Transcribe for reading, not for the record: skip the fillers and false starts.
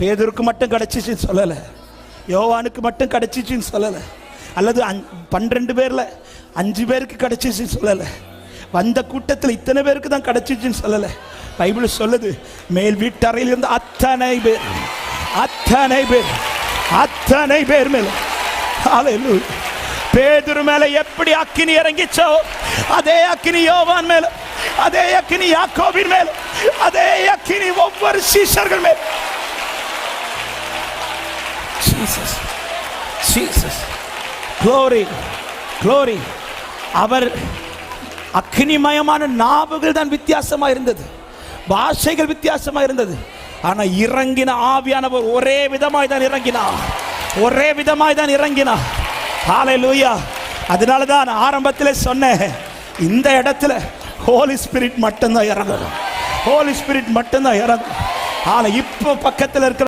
பேதுருக்கு மட்டும் கிடைச்சிச்சின்னு சொல்லலை, யோவானுக்கு மட்டும் கிடைச்சிச்சின்னு சொல்லலை, அல்லது 12 பேர்ல 5 பேருக்கு கிடைச்சிச்சின்னு சொல்லலை, வந்த கூட்டத்தில் இத்தனை பேருக்கு தான் கிடைச்சிச்சின்னு சொல்லலை. பைபிள் சொல்லுது, மேல் வீட்டறையில் இருந்த அத்தனை பேர் மேல, ஹல்லேலூயா, பேதுரு மேல எப்படி அக்கினி இறங்கிச்சோ அதே அக்கினி யோவான் மேல, அதே அக்கினி யாக்கோபின் மேல, அதே அக்கினி ஒவ்வொரு சீஷர்கள் மேல. Jesus Jesus glory glory. அவர் அக்னிமயமான நாவுகள் தான் வித்தியாசமா இருந்தது, பாஷைகள் வித்தியாசமா இருந்தது. ஆனா இறங்கின ஆவியானவர் ஒரே விதமாய் தான் இறங்கினார். ஹல்லேலூயா. அதனால தான் ஆரம்பத்தில் சொன்னேன், இந்த இடத்துல ஹோலி ஸ்பிரிட் மட்டும்தான் இறங்கணும். ஆனா இப்போ பக்கத்தில் இருக்கிற